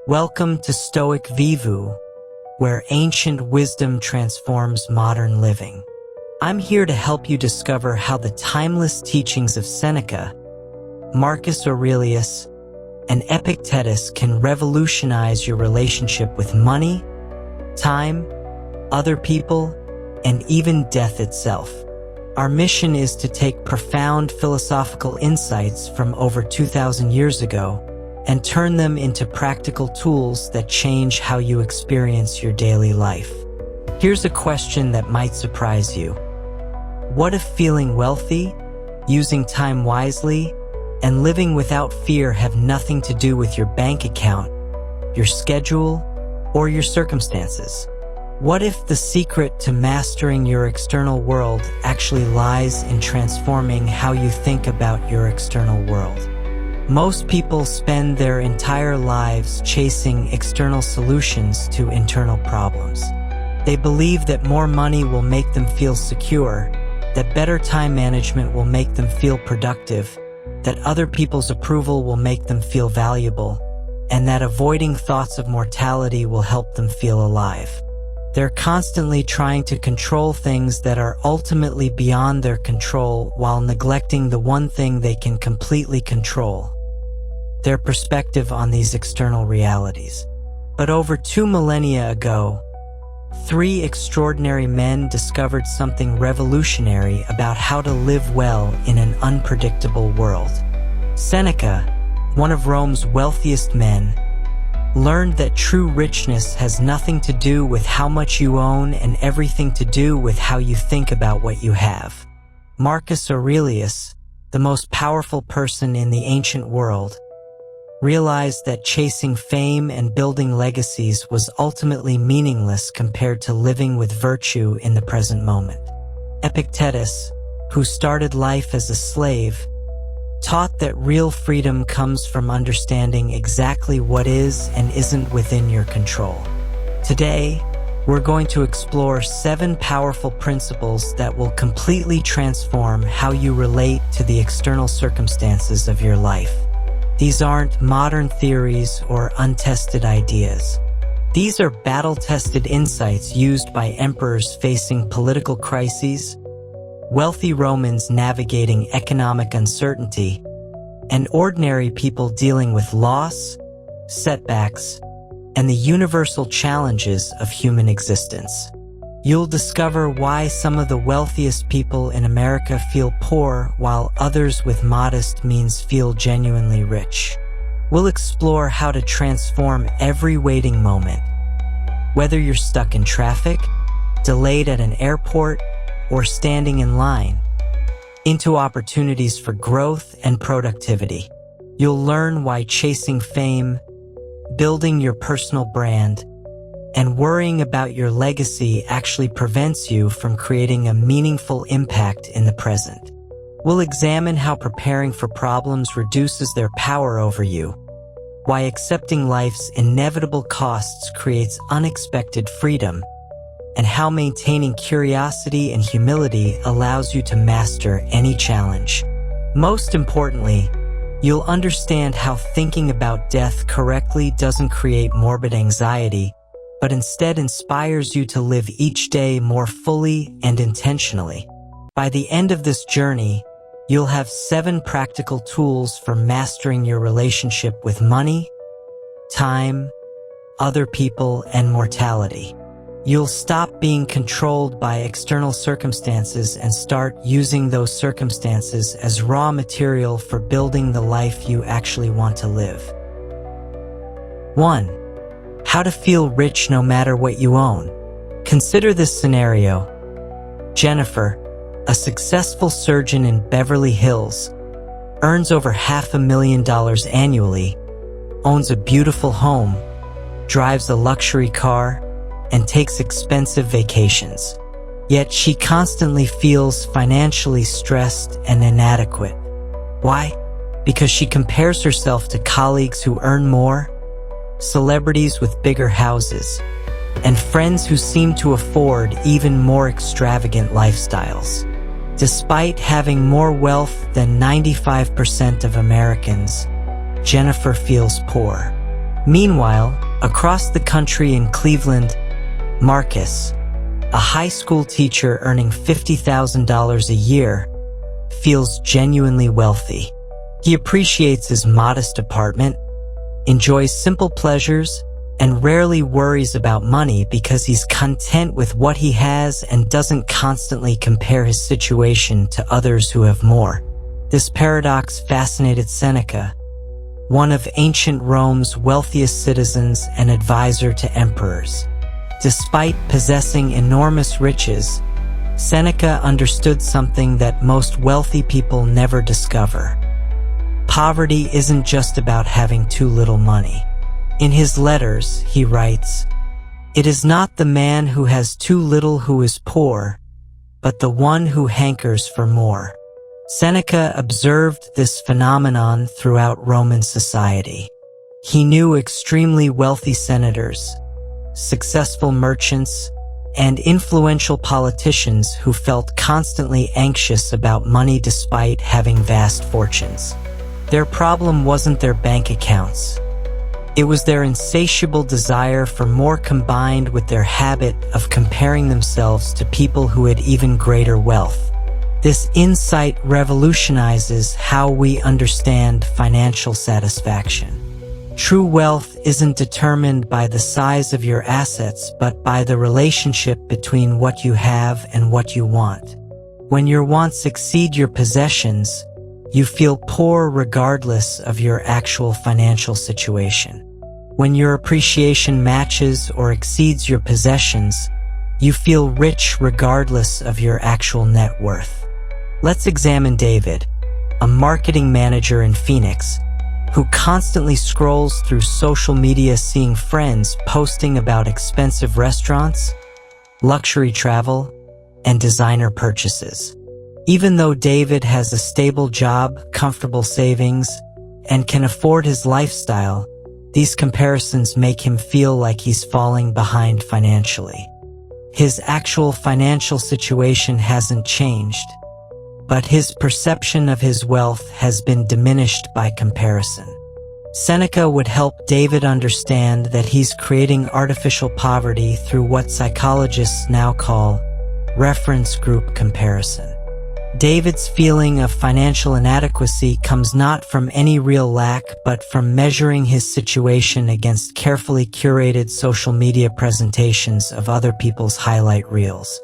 Welcome to Stoic Vivu, where ancient wisdom transforms modern living. I'm here to help you discover how the timeless teachings of Seneca, Marcus Aurelius, and Epictetus can revolutionize your relationship with money, time, other people, and even death itself. Our mission is to take profound philosophical insights from over 2,000 years ago and turn them into practical tools that change how you experience your daily life. Here's a question that might surprise you. What if feeling wealthy, using time wisely, and living without fear have nothing to do with your bank account, your schedule, or your circumstances? What if the secret to mastering your external world actually lies in transforming how you think about your external world? Most people spend their entire lives chasing external solutions to internal problems. They believe that more money will make them feel secure, that better time management will make them feel productive, that other people's approval will make them feel valuable, and that avoiding thoughts of mortality will help them feel alive. They're constantly trying to control things that are ultimately beyond their control while neglecting the one thing they can completely control: their perspective on these external realities. But over 2 millennia ago, 3 extraordinary men discovered something revolutionary about how to live well in an unpredictable world. Seneca, one of Rome's wealthiest men, learned that true richness has nothing to do with how much you own and everything to do with how you think about what you have. Marcus Aurelius, the most powerful person in the ancient world, realized that chasing fame and building legacies was ultimately meaningless compared to living with virtue in the present moment. Epictetus, who started life as a slave, taught that real freedom comes from understanding exactly what is and isn't within your control. Today, we're going to explore 7 powerful principles that will completely transform how you relate to the external circumstances of your life. These aren't modern theories or untested ideas. These are battle-tested insights used by emperors facing political crises, wealthy Romans navigating economic uncertainty, and ordinary people dealing with loss, setbacks, and the universal challenges of human existence. You'll discover why some of the wealthiest people in America feel poor while others with modest means feel genuinely rich. We'll explore how to transform every waiting moment, whether you're stuck in traffic, delayed at an airport, or standing in line, into opportunities for growth and productivity. You'll learn why chasing fame, building your personal brand, and worrying about your legacy actually prevents you from creating a meaningful impact in the present. We'll examine how preparing for problems reduces their power over you, why accepting life's inevitable costs creates unexpected freedom, and how maintaining curiosity and humility allows you to master any challenge. Most importantly, you'll understand how thinking about death correctly doesn't create morbid anxiety, but instead inspires you to live each day more fully and intentionally. By the end of this journey, you'll have 7 practical tools for mastering your relationship with money, time, other people, and mortality. You'll stop being controlled by external circumstances and start using those circumstances as raw material for building the life you actually want to live. 1. How to feel rich no matter what you own. Consider this scenario. Jennifer, a successful surgeon in Beverly Hills, earns over $500,000 annually, owns a beautiful home, drives a luxury car, and takes expensive vacations. Yet she constantly feels financially stressed and inadequate. Why? Because she compares herself to colleagues who earn more, celebrities with bigger houses, and friends who seem to afford even more extravagant lifestyles. Despite having more wealth than 95% of Americans, Jennifer feels poor. Meanwhile, across the country in Cleveland, Marcus, a high school teacher earning $50,000 a year, feels genuinely wealthy. He appreciates his modest apartment, enjoys simple pleasures, and rarely worries about money because he's content with what he has and doesn't constantly compare his situation to others who have more. This paradox fascinated Seneca, one of ancient Rome's wealthiest citizens and advisor to emperors. Despite possessing enormous riches, Seneca understood something that most wealthy people never discover. Poverty isn't just about having too little money. In his letters, he writes, "It is not the man who has too little who is poor, but the one who hankers for more." Seneca observed this phenomenon throughout Roman society. He knew extremely wealthy senators, successful merchants, and influential politicians who felt constantly anxious about money despite having vast fortunes. Their problem wasn't their bank accounts. It was their insatiable desire for more combined with their habit of comparing themselves to people who had even greater wealth. This insight revolutionizes how we understand financial satisfaction. True wealth isn't determined by the size of your assets, but by the relationship between what you have and what you want. When your wants exceed your possessions, you feel poor regardless of your actual financial situation. When your appreciation matches or exceeds your possessions, you feel rich regardless of your actual net worth. Let's examine David, a marketing manager in Phoenix, who constantly scrolls through social media seeing friends posting about expensive restaurants, luxury travel, and designer purchases. Even though David has a stable job, comfortable savings, and can afford his lifestyle, these comparisons make him feel like he's falling behind financially. His actual financial situation hasn't changed, but his perception of his wealth has been diminished by comparison. Seneca would help David understand that he's creating artificial poverty through what psychologists now call reference group comparison. David's feeling of financial inadequacy comes not from any real lack, but from measuring his situation against carefully curated social media presentations of other people's highlight reels.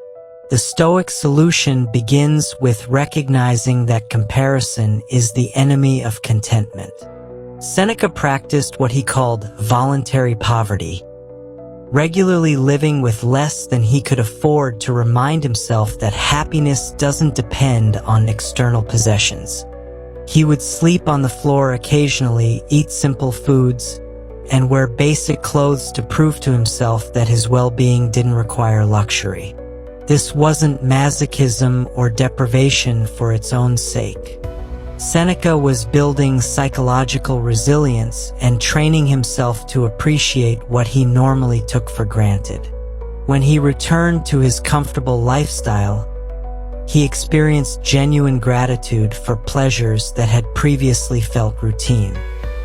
The Stoic solution begins with recognizing that comparison is the enemy of contentment. Seneca practiced what he called voluntary poverty, regularly living with less than he could afford to remind himself that happiness doesn't depend on external possessions. He would sleep on the floor occasionally, eat simple foods, and wear basic clothes to prove to himself that his well-being didn't require luxury. This wasn't masochism or deprivation for its own sake. Seneca was building psychological resilience and training himself to appreciate what he normally took for granted. When he returned to his comfortable lifestyle, he experienced genuine gratitude for pleasures that had previously felt routine.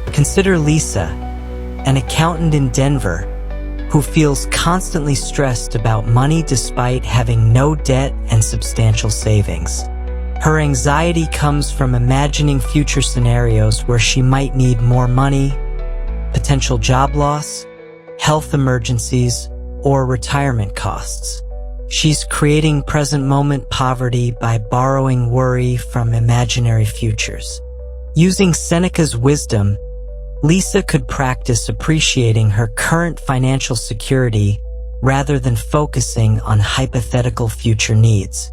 Consider Lisa, an accountant in Denver, who feels constantly stressed about money despite having no debt and substantial savings. Her anxiety comes from imagining future scenarios where she might need more money, potential job loss, health emergencies, or retirement costs. She's creating present-moment poverty by borrowing worry from imaginary futures. Using Seneca's wisdom, Lisa could practice appreciating her current financial security rather than focusing on hypothetical future needs.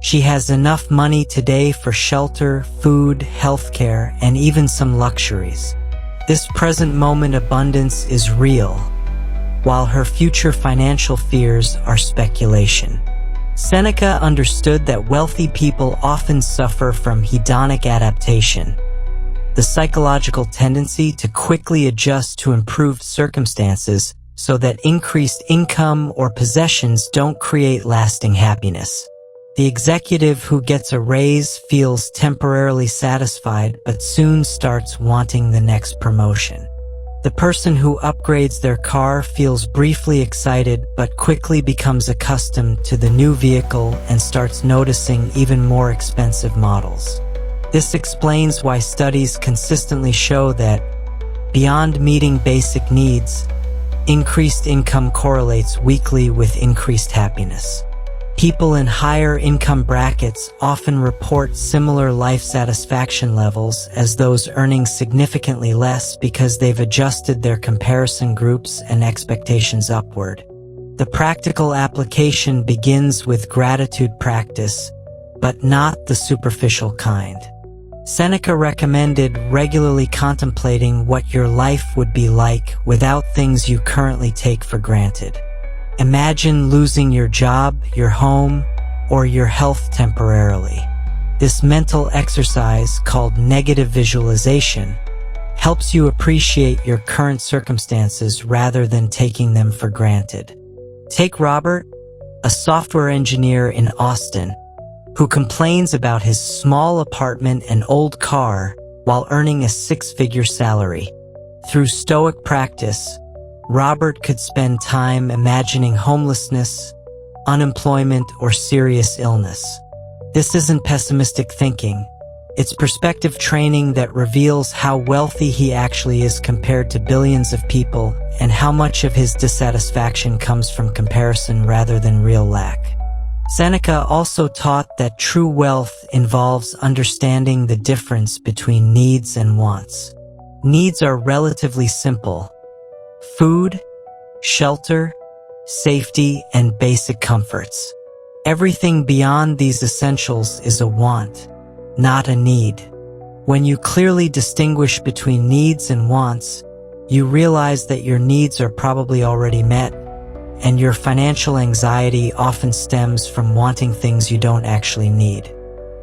She has enough money today for shelter, food, healthcare, and even some luxuries. This present moment abundance is real, while her future financial fears are speculation. Seneca understood that wealthy people often suffer from hedonic adaptation, the psychological tendency to quickly adjust to improved circumstances so that increased income or possessions don't create lasting happiness. The executive who gets a raise feels temporarily satisfied but soon starts wanting the next promotion. The person who upgrades their car feels briefly excited but quickly becomes accustomed to the new vehicle and starts noticing even more expensive models. This explains why studies consistently show that, beyond meeting basic needs, increased income correlates weakly with increased happiness. People in higher income brackets often report similar life satisfaction levels as those earning significantly less because they've adjusted their comparison groups and expectations upward. The practical application begins with gratitude practice, but not the superficial kind. Seneca recommended regularly contemplating what your life would be like without things you currently take for granted. Imagine losing your job, your home, or your health temporarily. This mental exercise, called negative visualization, helps you appreciate your current circumstances rather than taking them for granted. Take Robert, a software engineer in Austin, who complains about his small apartment and old car while earning a six-figure salary. Through Stoic practice, Robert could spend time imagining homelessness, unemployment, or serious illness. This isn't pessimistic thinking. It's perspective training that reveals how wealthy he actually is compared to billions of people and how much of his dissatisfaction comes from comparison rather than real lack. Seneca also taught that true wealth involves understanding the difference between needs and wants. Needs are relatively simple: food, shelter, safety, and basic comforts. Everything beyond these essentials is a want, not a need. When you clearly distinguish between needs and wants, you realize that your needs are probably already met, and your financial anxiety often stems from wanting things you don't actually need.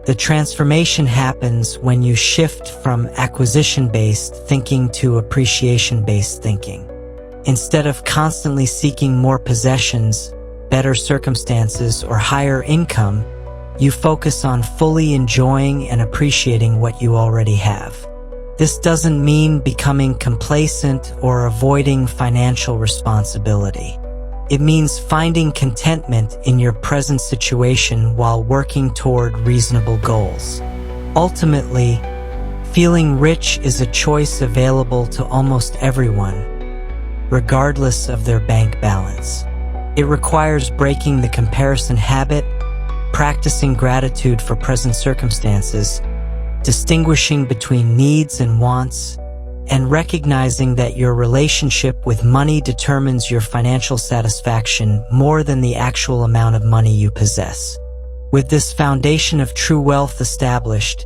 The transformation happens when you shift from acquisition-based thinking to appreciation-based thinking. Instead of constantly seeking more possessions, better circumstances, or higher income, you focus on fully enjoying and appreciating what you already have. This doesn't mean becoming complacent or avoiding financial responsibility. It means finding contentment in your present situation while working toward reasonable goals. Ultimately, feeling rich is a choice available to almost everyone, regardless of their bank balance. It requires breaking the comparison habit, practicing gratitude for present circumstances, distinguishing between needs and wants, and recognizing that your relationship with money determines your financial satisfaction more than the actual amount of money you possess. With this foundation of true wealth established,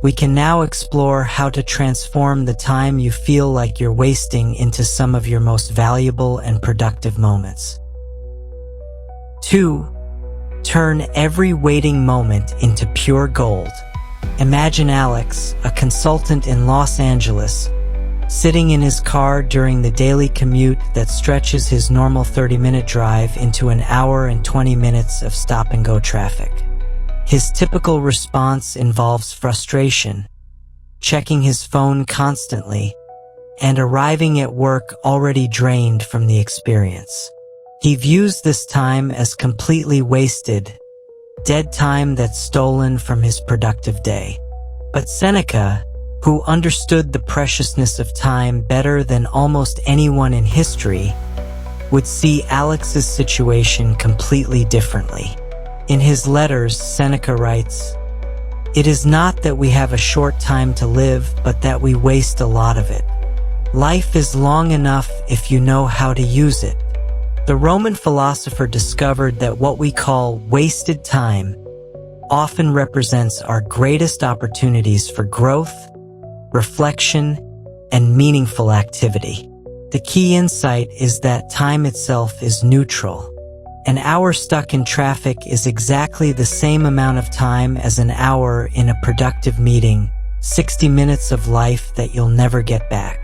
we can now explore how to transform the time you feel like you're wasting into some of your most valuable and productive moments. 2. Turn every waiting moment into pure gold. Imagine Alex, a consultant in Los Angeles, sitting in his car during the daily commute that stretches his normal 30-minute drive into an hour and 20 minutes of stop-and-go traffic. His typical response involves frustration, checking his phone constantly, and arriving at work already drained from the experience. He views this time as completely wasted, dead time that's stolen from his productive day. But Seneca, who understood the preciousness of time better than almost anyone in history, would see Alex's situation completely differently. In his letters, Seneca writes, "It is not that we have a short time to live, but that we waste a lot of it. Life is long enough if you know how to use it." The Roman philosopher discovered that what we call wasted time often represents our greatest opportunities for growth, reflection, and meaningful activity. The key insight is that time itself is neutral. An hour stuck in traffic is exactly the same amount of time as an hour in a productive meeting, 60 minutes of life that you'll never get back.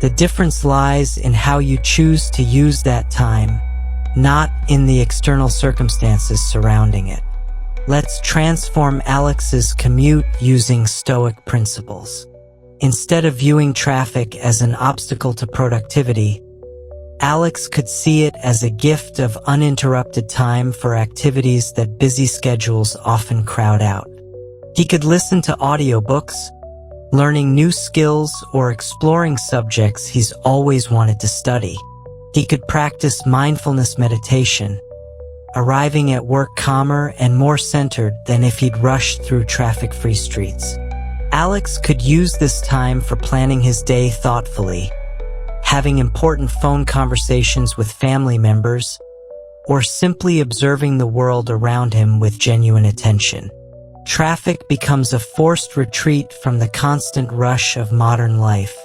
The difference lies in how you choose to use that time, not in the external circumstances surrounding it. Let's transform Alex's commute using Stoic principles. Instead of viewing traffic as an obstacle to productivity, Alex could see it as a gift of uninterrupted time for activities that busy schedules often crowd out. He could listen to audiobooks, learning new skills, or exploring subjects he's always wanted to study. He could practice mindfulness meditation, arriving at work calmer and more centered than if he'd rushed through traffic-free streets. Alex could use this time for planning his day thoughtfully, having important phone conversations with family members, or simply observing the world around him with genuine attention. Traffic becomes a forced retreat from the constant rush of modern life,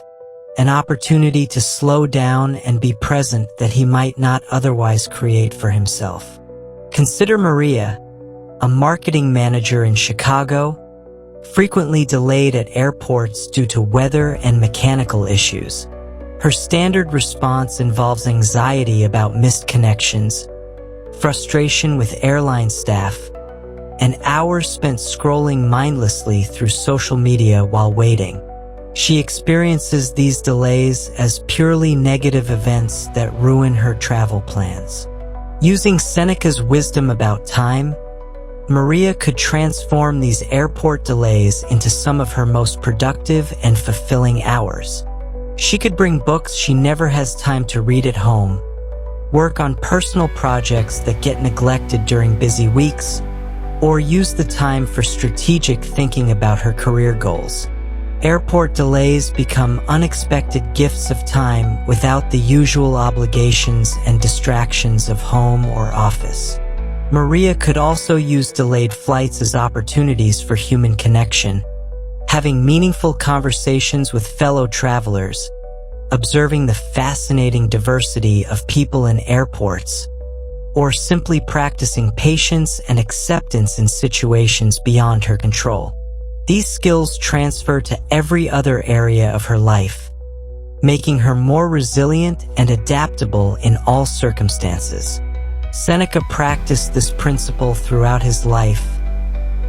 an opportunity to slow down and be present that he might not otherwise create for himself. Consider Maria, a marketing manager in Chicago, frequently delayed at airports due to weather and mechanical issues. Her standard response involves anxiety about missed connections, frustration with airline staff, and hours spent scrolling mindlessly through social media while waiting. She experiences these delays as purely negative events that ruin her travel plans. Using Seneca's wisdom about time, Maria could transform these airport delays into some of her most productive and fulfilling hours. She could bring books she never has time to read at home, work on personal projects that get neglected during busy weeks, or use the time for strategic thinking about her career goals. Airport delays become unexpected gifts of time without the usual obligations and distractions of home or office. Maria could also use delayed flights as opportunities for human connection, having meaningful conversations with fellow travelers, observing the fascinating diversity of people in airports, or simply practicing patience and acceptance in situations beyond her control. These skills transfer to every other area of her life, making her more resilient and adaptable in all circumstances. Seneca practiced this principle throughout his life,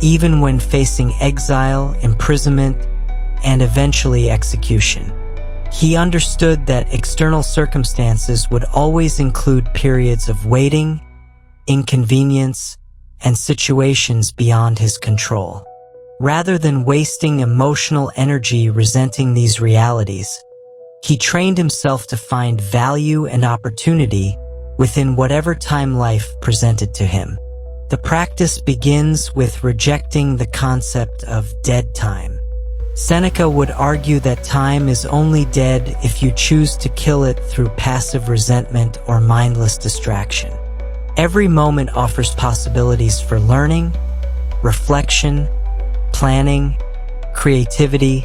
even when facing exile, imprisonment, and eventually execution. He understood that external circumstances would always include periods of waiting, inconvenience, and situations beyond his control. Rather than wasting emotional energy resenting these realities, he trained himself to find value and opportunity within whatever time life presented to him. The practice begins with rejecting the concept of dead time. Seneca would argue that time is only dead if you choose to kill it through passive resentment or mindless distraction. Every moment offers possibilities for learning, reflection, planning, creativity,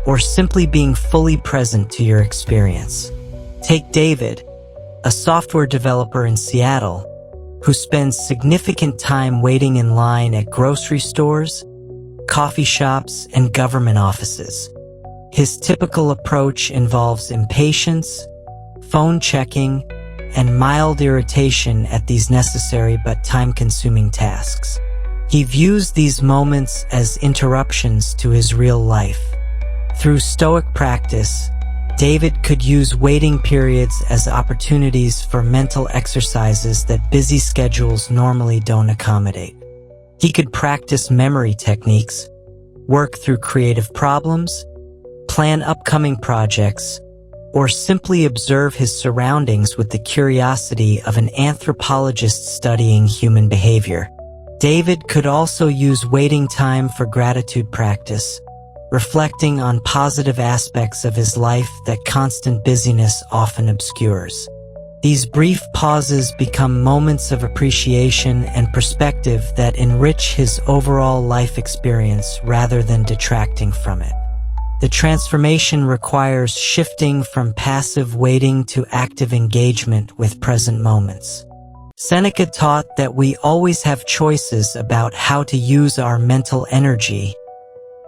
or simply being fully present to your experience. Take David, a software developer in Seattle, who spends significant time waiting in line at grocery stores, coffee shops, and government offices. His typical approach involves impatience, phone checking, and mild irritation at these necessary but time-consuming tasks. He views these moments as interruptions to his real life. Through Stoic practice, David could use waiting periods as opportunities for mental exercises that busy schedules normally don't accommodate. He could practice memory techniques, work through creative problems, plan upcoming projects, or simply observe his surroundings with the curiosity of an anthropologist studying human behavior. David could also use waiting time for gratitude practice, reflecting on positive aspects of his life that constant busyness often obscures. These brief pauses become moments of appreciation and perspective that enrich his overall life experience rather than detracting from it. The transformation requires shifting from passive waiting to active engagement with present moments. Seneca taught that we always have choices about how to use our mental energy,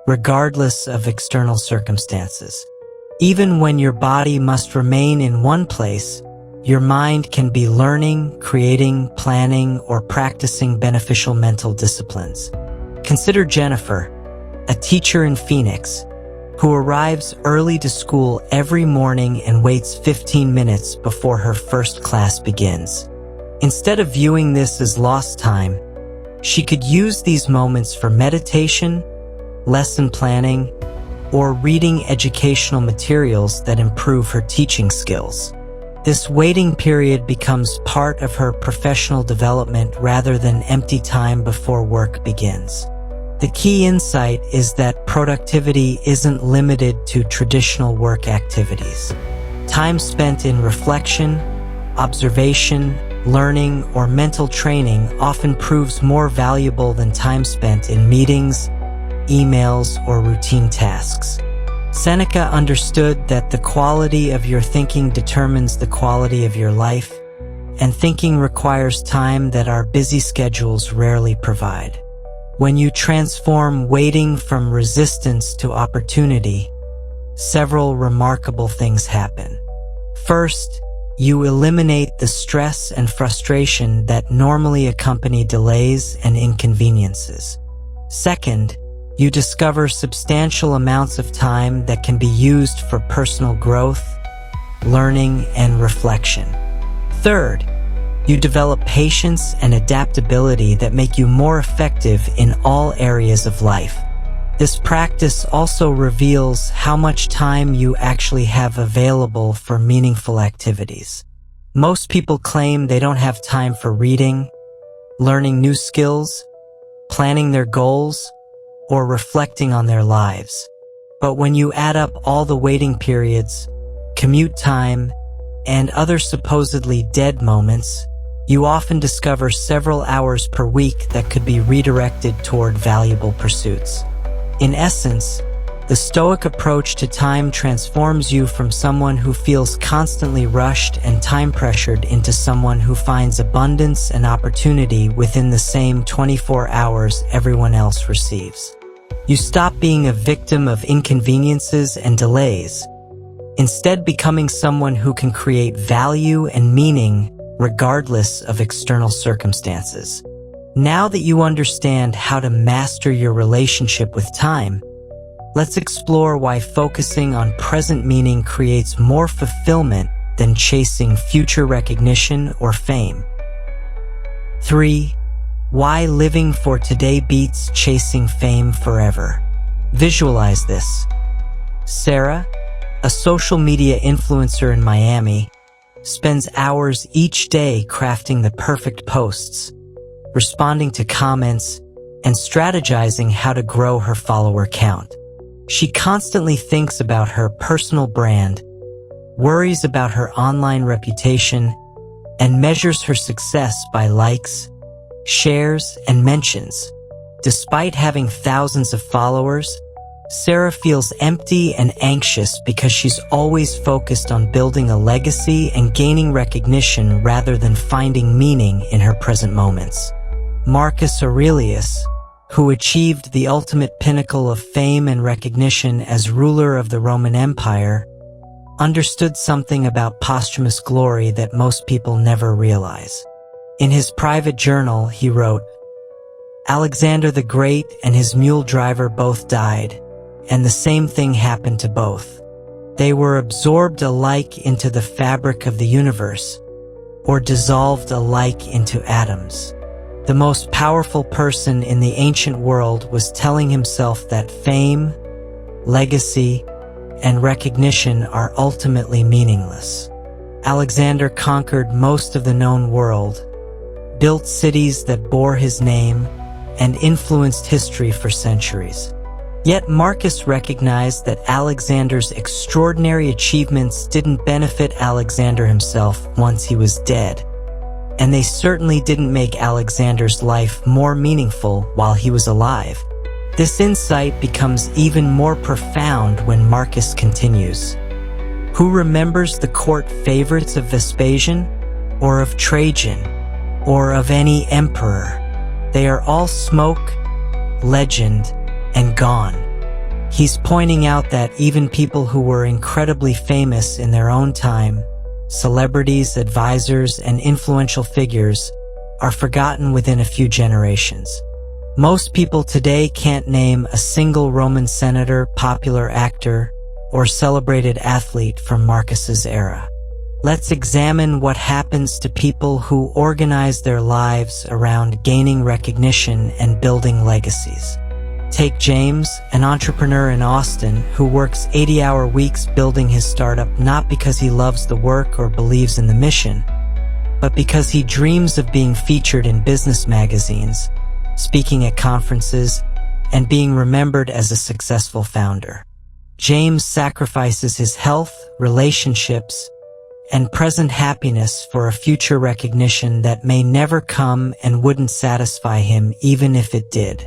regardless of external circumstances. Even when your body must remain in one place, your mind can be learning, creating, planning, or practicing beneficial mental disciplines. Consider Jennifer, a teacher in Phoenix, who arrives early to school every morning and waits 15 minutes before her first class begins. Instead of viewing this as lost time, she could use these moments for meditation, lesson planning, or reading educational materials that improve her teaching skills. This waiting period becomes part of her professional development rather than empty time before work begins. The key insight is that productivity isn't limited to traditional work activities. Time spent in reflection, observation, learning, or mental training often proves more valuable than time spent in meetings, emails, or routine tasks. Seneca understood that the quality of your thinking determines the quality of your life, and thinking requires time that our busy schedules rarely provide. When you transform waiting from resistance to opportunity, several remarkable things happen. First, you eliminate the stress and frustration that normally accompany delays and inconveniences. Second, you discover substantial amounts of time that can be used for personal growth, learning, and reflection. Third, you develop patience and adaptability that make you more effective in all areas of life. This practice also reveals how much time you actually have available for meaningful activities. Most people claim they don't have time for reading, learning new skills, planning their goals, or reflecting on their lives. But when you add up all the waiting periods, commute time, and other supposedly dead moments, you often discover several hours per week that could be redirected toward valuable pursuits. In essence, the Stoic approach to time transforms you from someone who feels constantly rushed and time-pressured into someone who finds abundance and opportunity within the same 24 hours everyone else receives. You stop being a victim of inconveniences and delays, instead becoming someone who can create value and meaning regardless of external circumstances. Now that you understand how to master your relationship with time, let's explore why focusing on present meaning creates more fulfillment than chasing future recognition or fame. 3. Why living for today beats chasing fame forever. Visualize this. Sarah, a social media influencer in Miami, spends hours each day crafting the perfect posts, responding to comments, and strategizing how to grow her follower count. She constantly thinks about her personal brand, worries about her online reputation, and measures her success by likes, shares, and mentions. Despite having thousands of followers, Sarah feels empty and anxious because she's always focused on building a legacy and gaining recognition rather than finding meaning in her present moments. Marcus Aurelius, who achieved the ultimate pinnacle of fame and recognition as ruler of the Roman Empire, understood something about posthumous glory that most people never realize. In his private journal, he wrote, "Alexander the Great and his mule driver both died, and the same thing happened to both. They were absorbed alike into the fabric of the universe, or dissolved alike into atoms." The most powerful person in the ancient world was telling himself that fame, legacy, and recognition are ultimately meaningless. Alexander conquered most of the known world, built cities that bore his name, and influenced history for centuries. Yet Marcus recognized that Alexander's extraordinary achievements didn't benefit Alexander himself once he was dead, and they certainly didn't make Alexander's life more meaningful while he was alive. This insight becomes even more profound when Marcus continues. Who remembers the court favorites of Vespasian, or of Trajan, or of any emperor? They are all smoke, legend, and gone. He's pointing out that even people who were incredibly famous in their own time, celebrities, advisors, and influential figures, are forgotten within a few generations. Most people today can't name a single Roman senator, popular actor, or celebrated athlete from Marcus's era. Let's examine what happens to people who organize their lives around gaining recognition and building legacies. Take James, an entrepreneur in Austin who works 80-hour weeks building his startup not because he loves the work or believes in the mission, but because he dreams of being featured in business magazines, speaking at conferences, and being remembered as a successful founder. James sacrifices his health, relationships, and present happiness for a future recognition that may never come and wouldn't satisfy him even if it did.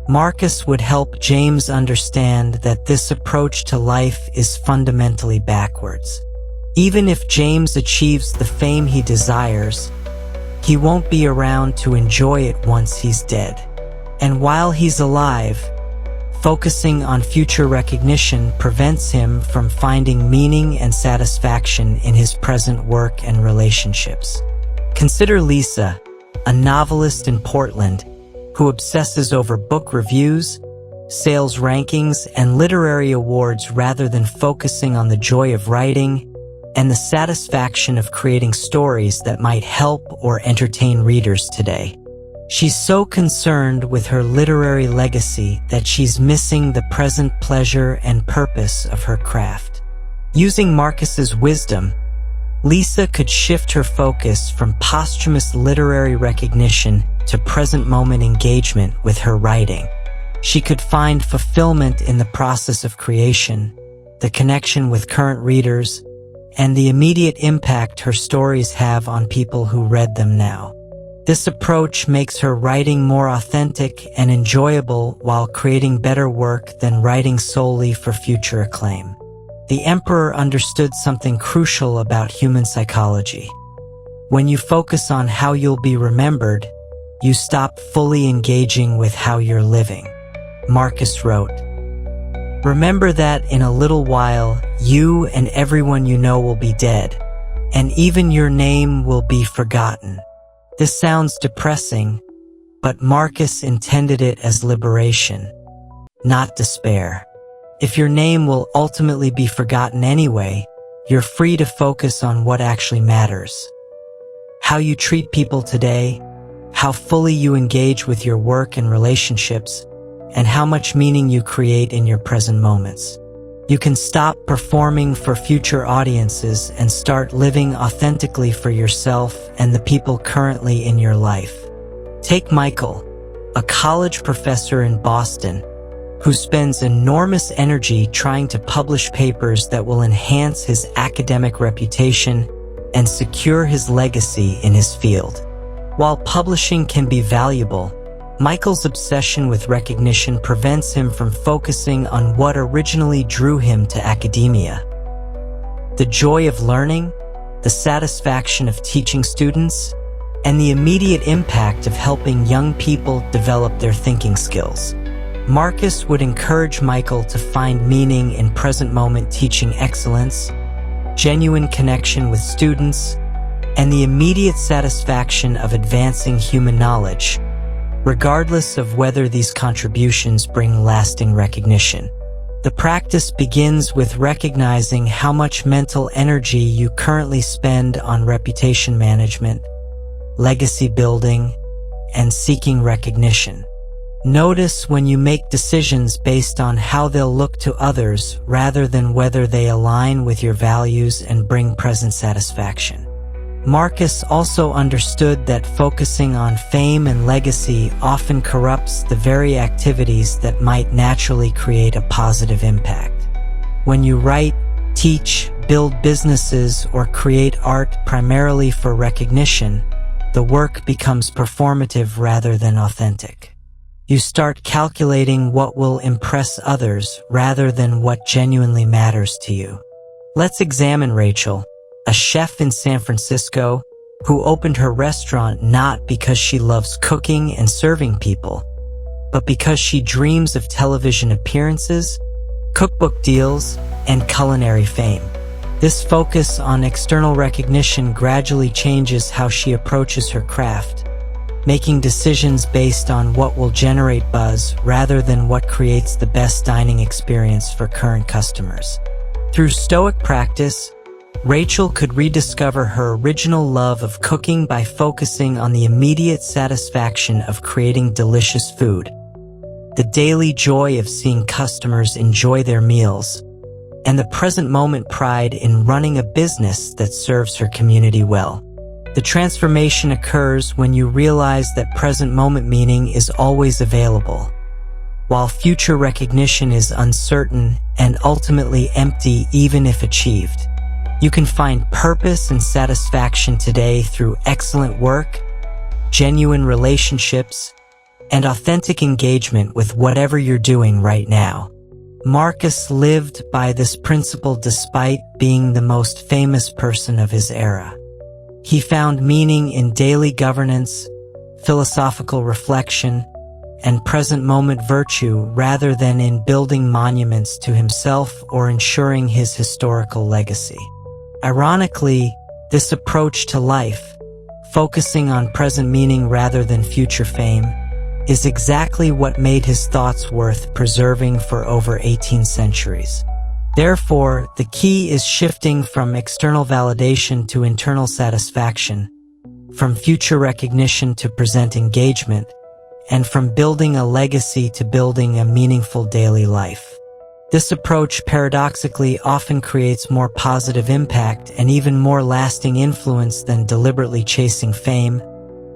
Marcus would help James understand that this approach to life is fundamentally backwards. Even if James achieves the fame he desires, he won't be around to enjoy it once he's dead. And while he's alive, focusing on future recognition prevents him from finding meaning and satisfaction in his present work and relationships. Consider Lisa, a novelist in Portland, who obsesses over book reviews, sales rankings, and literary awards rather than focusing on the joy of writing and the satisfaction of creating stories that might help or entertain readers today. She's so concerned with her literary legacy that she's missing the present pleasure and purpose of her craft. Using Marcus's wisdom, Lisa could shift her focus from posthumous literary recognition to present moment engagement with her writing. She could find fulfillment in the process of creation, the connection with current readers, and the immediate impact her stories have on people who read them now. This approach makes her writing more authentic and enjoyable while creating better work than writing solely for future acclaim. The emperor understood something crucial about human psychology. When you focus on how you'll be remembered, you stop fully engaging with how you're living. Marcus wrote, "Remember that in a little while, you and everyone you know will be dead, and even your name will be forgotten." This sounds depressing, but Marcus intended it as liberation, not despair. If your name will ultimately be forgotten anyway, you're free to focus on what actually matters. How you treat people today, how fully you engage with your work and relationships, and how much meaning you create in your present moments. You can stop performing for future audiences and start living authentically for yourself and the people currently in your life. Take Michael, a college professor in Boston, who spends enormous energy trying to publish papers that will enhance his academic reputation and secure his legacy in his field. While publishing can be valuable, Michael's obsession with recognition prevents him from focusing on what originally drew him to academia. The joy of learning, the satisfaction of teaching students, and the immediate impact of helping young people develop their thinking skills. Marcus would encourage Michael to find meaning in present moment teaching excellence, genuine connection with students, and the immediate satisfaction of advancing human knowledge, regardless of whether these contributions bring lasting recognition. The practice begins with recognizing how much mental energy you currently spend on reputation management, legacy building, and seeking recognition. Notice when you make decisions based on how they'll look to others rather than whether they align with your values and bring present satisfaction. Marcus also understood that focusing on fame and legacy often corrupts the very activities that might naturally create a positive impact. When you write, teach, build businesses, or create art primarily for recognition, the work becomes performative rather than authentic. You start calculating what will impress others rather than what genuinely matters to you. Let's examine Rachel, a chef in San Francisco who opened her restaurant not because she loves cooking and serving people, but because she dreams of television appearances, cookbook deals, and culinary fame. This focus on external recognition gradually changes how she approaches her craft, making decisions based on what will generate buzz rather than what creates the best dining experience for current customers. Through Stoic practice, Rachel could rediscover her original love of cooking by focusing on the immediate satisfaction of creating delicious food, the daily joy of seeing customers enjoy their meals, and the present moment pride in running a business that serves her community well. The transformation occurs when you realize that present moment meaning is always available, while future recognition is uncertain and ultimately empty even if achieved. You can find purpose and satisfaction today through excellent work, genuine relationships, and authentic engagement with whatever you're doing right now. Marcus lived by this principle despite being the most famous person of his era. He found meaning in daily governance, philosophical reflection, and present moment virtue rather than in building monuments to himself or ensuring his historical legacy. Ironically, this approach to life, focusing on present meaning rather than future fame, is exactly what made his thoughts worth preserving for over 18 centuries. Therefore, the key is shifting from external validation to internal satisfaction, from future recognition to present engagement, and from building a legacy to building a meaningful daily life. This approach paradoxically often creates more positive impact and even more lasting influence than deliberately chasing fame,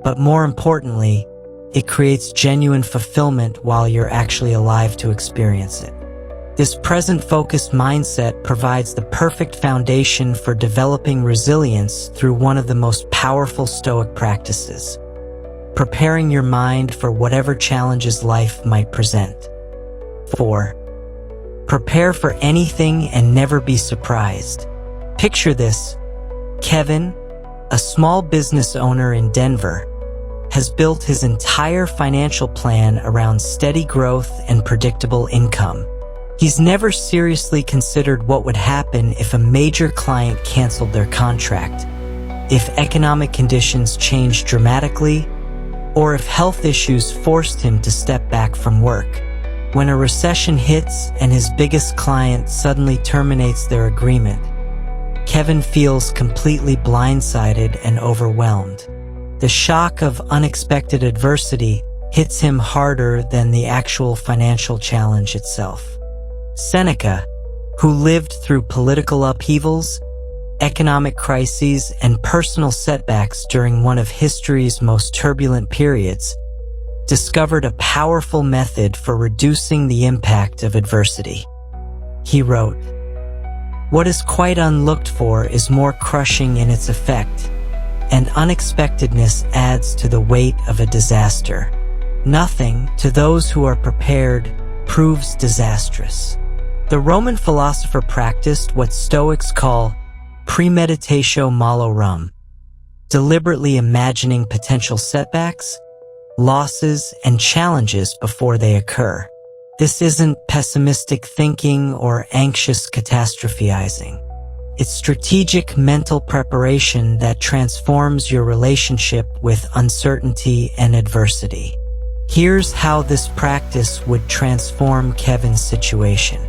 but more importantly, it creates genuine fulfillment while you're actually alive to experience it. This present-focused mindset provides the perfect foundation for developing resilience through one of the most powerful Stoic practices, preparing your mind for whatever challenges life might present. 4. Prepare for anything and never be surprised. Picture this. Kevin, a small business owner in Denver, has built his entire financial plan around steady growth and predictable income. He's never seriously considered what would happen if a major client canceled their contract, if economic conditions changed dramatically, or if health issues forced him to step back from work. When a recession hits and his biggest client suddenly terminates their agreement, Kevin feels completely blindsided and overwhelmed. The shock of unexpected adversity hits him harder than the actual financial challenge itself. Seneca, who lived through political upheavals, economic crises, and personal setbacks during one of history's most turbulent periods, discovered a powerful method for reducing the impact of adversity. He wrote, "What is quite unlooked for is more crushing in its effect, and unexpectedness adds to the weight of a disaster. Nothing, to those who are prepared, proves disastrous." The Roman philosopher practiced what Stoics call premeditatio malorum, deliberately imagining potential setbacks, losses, and challenges before they occur. This isn't pessimistic thinking or anxious catastrophizing. It's strategic mental preparation that transforms your relationship with uncertainty and adversity. Here's how this practice would transform Kevin's situation.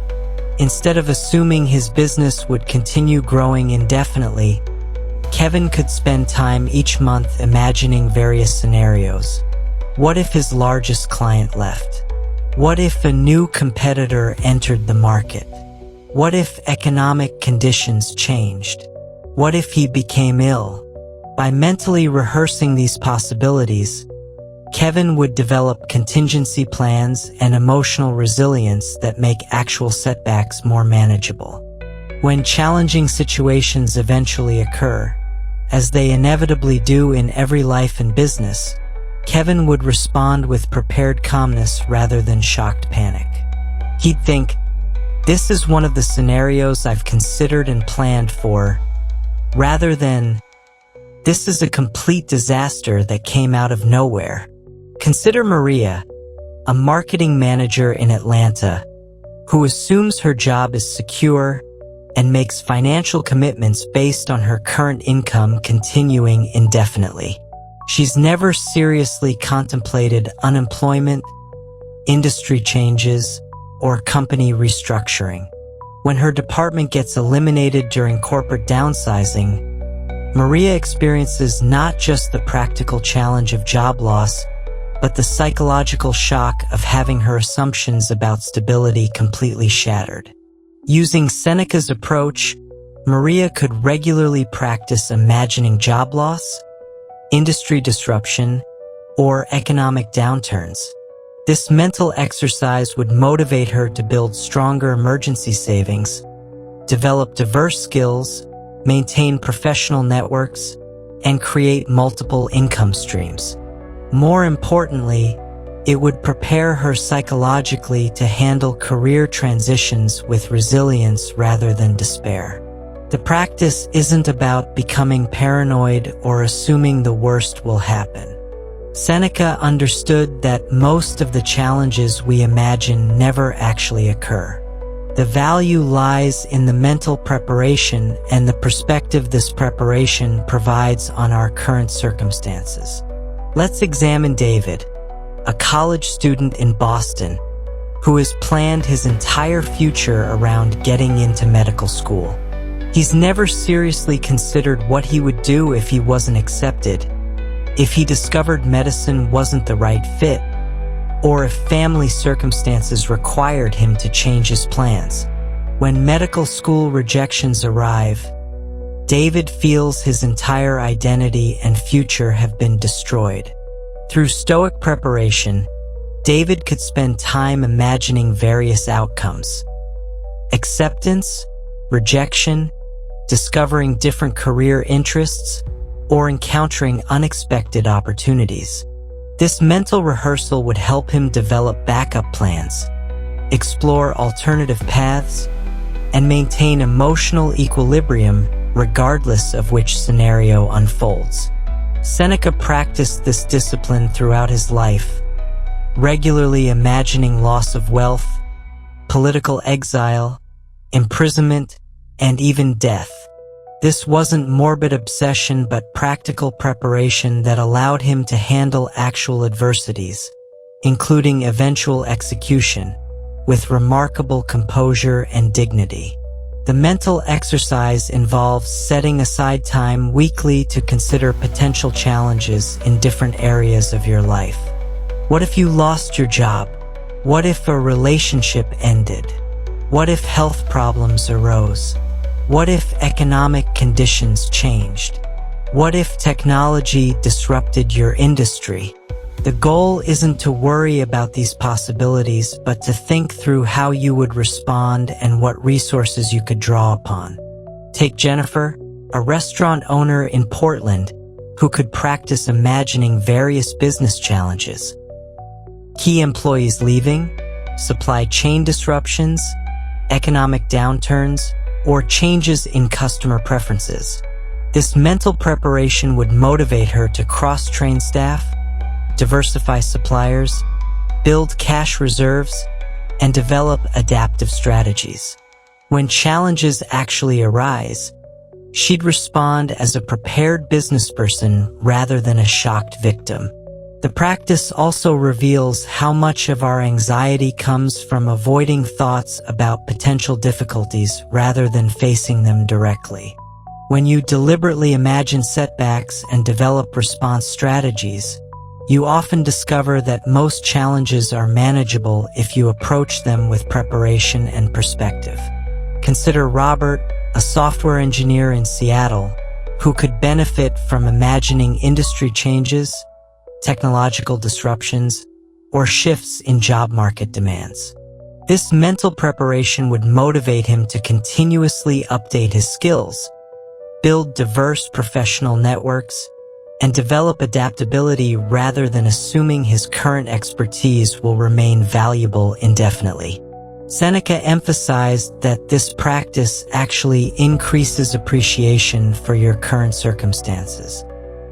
Instead of assuming his business would continue growing indefinitely, Kevin could spend time each month imagining various scenarios. What if his largest client left? What if a new competitor entered the market? What if economic conditions changed? What if he became ill? By mentally rehearsing these possibilities, Kevin would develop contingency plans and emotional resilience that make actual setbacks more manageable. When challenging situations eventually occur, as they inevitably do in every life and business, Kevin would respond with prepared calmness rather than shocked panic. He'd think, "This is one of the scenarios I've considered and planned for," rather than, "This is a complete disaster that came out of nowhere." Consider Maria, a marketing manager in Atlanta, who assumes her job is secure and makes financial commitments based on her current income continuing indefinitely. She's never seriously contemplated unemployment, industry changes, or company restructuring. When her department gets eliminated during corporate downsizing, Maria experiences not just the practical challenge of job loss, but the psychological shock of having her assumptions about stability completely shattered. Using Seneca's approach, Maria could regularly practice imagining job loss, industry disruption, or economic downturns. This mental exercise would motivate her to build stronger emergency savings, develop diverse skills, maintain professional networks, and create multiple income streams. More importantly, it would prepare her psychologically to handle career transitions with resilience rather than despair. The practice isn't about becoming paranoid or assuming the worst will happen. Seneca understood that most of the challenges we imagine never actually occur. The value lies in the mental preparation and the perspective this preparation provides on our current circumstances. Let's examine David, a college student in Boston, who has planned his entire future around getting into medical school. He's never seriously considered what he would do if he wasn't accepted, if he discovered medicine wasn't the right fit, or if family circumstances required him to change his plans. When medical school rejections arrive, David feels his entire identity and future have been destroyed. Through Stoic preparation, David could spend time imagining various outcomes: acceptance, rejection, discovering different career interests, or encountering unexpected opportunities. This mental rehearsal would help him develop backup plans, explore alternative paths, and maintain emotional equilibrium regardless of which scenario unfolds. Seneca practiced this discipline throughout his life, regularly imagining loss of wealth, political exile, imprisonment, and even death. This wasn't morbid obsession but practical preparation that allowed him to handle actual adversities, including eventual execution, with remarkable composure and dignity. The mental exercise involves setting aside time weekly to consider potential challenges in different areas of your life. What if you lost your job? What if a relationship ended? What if health problems arose? What if economic conditions changed? What if technology disrupted your industry? The goal isn't to worry about these possibilities, but to think through how you would respond and what resources you could draw upon. Take Jennifer, a restaurant owner in Portland, who could practice imagining various business challenges: key employees leaving, supply chain disruptions, economic downturns, or changes in customer preferences. This mental preparation would motivate her to cross-train staff, diversify suppliers, build cash reserves, and develop adaptive strategies. When challenges actually arise, she'd respond as a prepared businessperson rather than a shocked victim. The practice also reveals how much of our anxiety comes from avoiding thoughts about potential difficulties rather than facing them directly. When you deliberately imagine setbacks and develop response strategies, you often discover that most challenges are manageable if you approach them with preparation and perspective. Consider Robert, a software engineer in Seattle, who could benefit from imagining industry changes, technological disruptions, or shifts in job market demands. This mental preparation would motivate him to continuously update his skills, build diverse professional networks, and develop adaptability rather than assuming his current expertise will remain valuable indefinitely. Seneca emphasized that this practice actually increases appreciation for your current circumstances.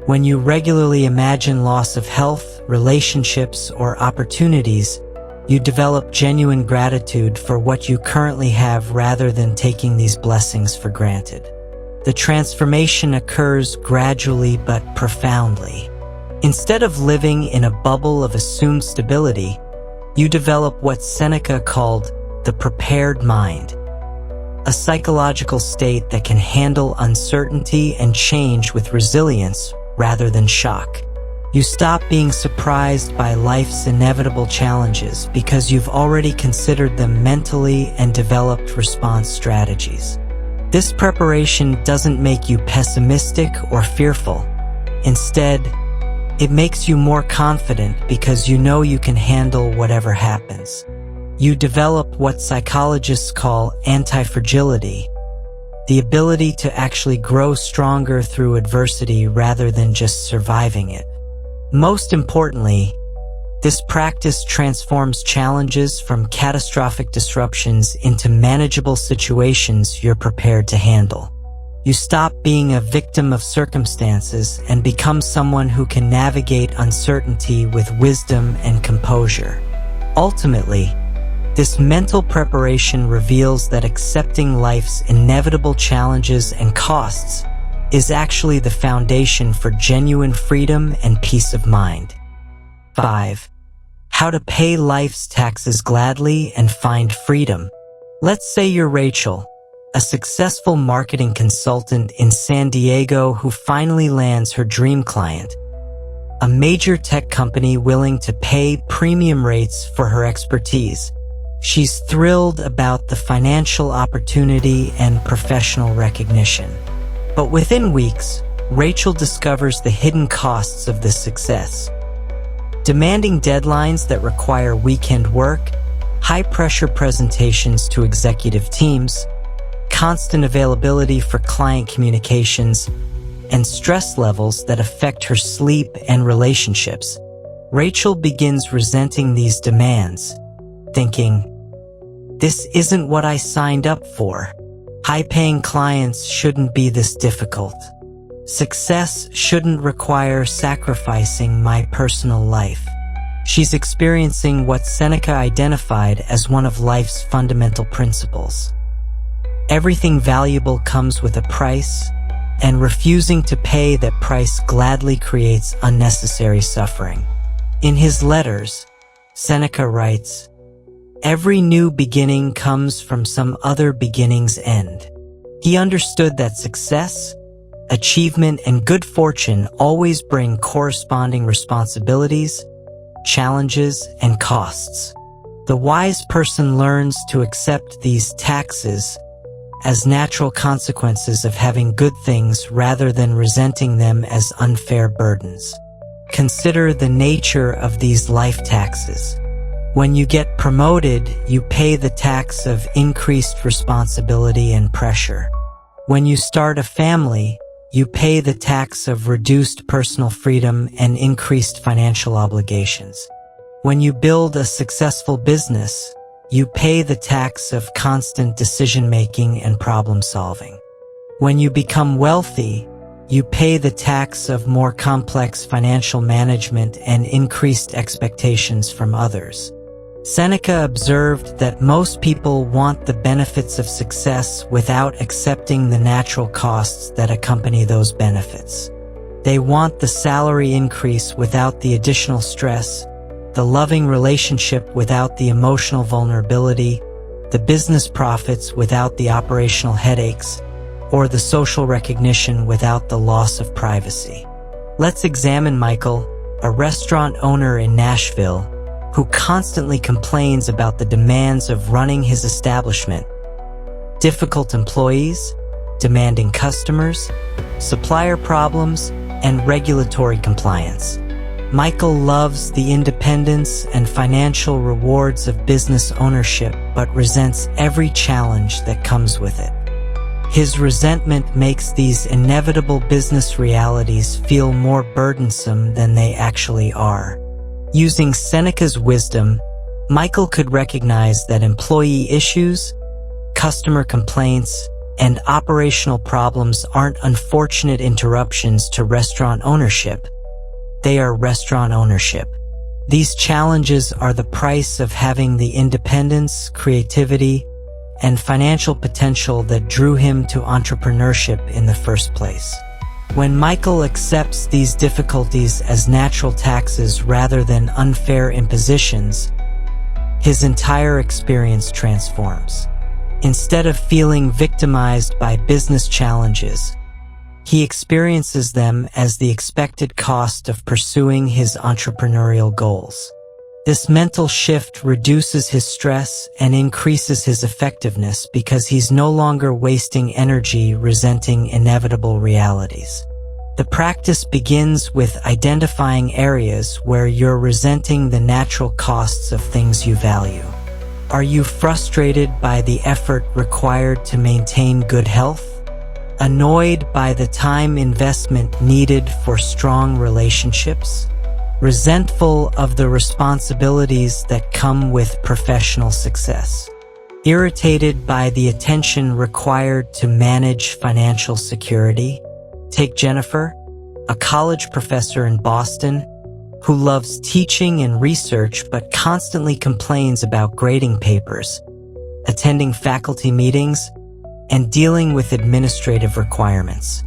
When you regularly imagine loss of health, relationships, or opportunities, you develop genuine gratitude for what you currently have rather than taking these blessings for granted. The transformation occurs gradually but profoundly. Instead of living in a bubble of assumed stability, you develop what Seneca called the prepared mind, a psychological state that can handle uncertainty and change with resilience rather than shock. You stop being surprised by life's inevitable challenges because you've already considered them mentally and developed response strategies. This preparation doesn't make you pessimistic or fearful. Instead, it makes you more confident because you know you can handle whatever happens. You develop what psychologists call anti-fragility, the ability to actually grow stronger through adversity rather than just surviving it. Most importantly, this practice transforms challenges from catastrophic disruptions into manageable situations you're prepared to handle. You stop being a victim of circumstances and become someone who can navigate uncertainty with wisdom and composure. Ultimately, this mental preparation reveals that accepting life's inevitable challenges and costs is actually the foundation for genuine freedom and peace of mind. 5. How to pay life's taxes gladly and find freedom. Let's say you're Rachel, a successful marketing consultant in San Diego who finally lands her dream client, a major tech company willing to pay premium rates for her expertise. She's thrilled about the financial opportunity and professional recognition. But within weeks, Rachel discovers the hidden costs of this success. Demanding deadlines that require weekend work, high-pressure presentations to executive teams, constant availability for client communications, and stress levels that affect her sleep and relationships. Rachel begins resenting these demands, thinking, "This isn't what I signed up for. High-paying clients shouldn't be this difficult. Success shouldn't require sacrificing my personal life." She's experiencing what Seneca identified as one of life's fundamental principles. Everything valuable comes with a price, and refusing to pay that price gladly creates unnecessary suffering. In his letters, Seneca writes, "Every new beginning comes from some other beginning's end." He understood that success, achievement, and good fortune always bring corresponding responsibilities, challenges, and costs. The wise person learns to accept these taxes as natural consequences of having good things rather than resenting them as unfair burdens. Consider the nature of these life taxes. When you get promoted, you pay the tax of increased responsibility and pressure. When you start a family, you pay the tax of reduced personal freedom and increased financial obligations. When you build a successful business, you pay the tax of constant decision-making and problem-solving. When you become wealthy, you pay the tax of more complex financial management and increased expectations from others. Seneca observed that most people want the benefits of success without accepting the natural costs that accompany those benefits. They want the salary increase without the additional stress, the loving relationship without the emotional vulnerability, the business profits without the operational headaches, or the social recognition without the loss of privacy. Let's examine Michael, a restaurant owner in Nashville, who constantly complains about the demands of running his establishment. Difficult employees, demanding customers, supplier problems, and regulatory compliance. Michael loves the independence and financial rewards of business ownership, but resents every challenge that comes with it. His resentment makes these inevitable business realities feel more burdensome than they actually are. Using Seneca's wisdom, Michael could recognize that employee issues, customer complaints, and operational problems aren't unfortunate interruptions to restaurant ownership. They are restaurant ownership. These challenges are the price of having the independence, creativity, and financial potential that drew him to entrepreneurship in the first place. When Michael accepts these difficulties as natural taxes rather than unfair impositions, his entire experience transforms. Instead of feeling victimized by business challenges, he experiences them as the expected cost of pursuing his entrepreneurial goals. This mental shift reduces his stress and increases his effectiveness because he's no longer wasting energy resenting inevitable realities. The practice begins with identifying areas where you're resenting the natural costs of things you value. Are you frustrated by the effort required to maintain good health? Annoyed by the time investment needed for strong relationships? Resentful of the responsibilities that come with professional success? Irritated by the attention required to manage financial security? Take Jennifer, a college professor in Boston, who loves teaching and research but constantly complains about grading papers, attending faculty meetings, and dealing with administrative requirements.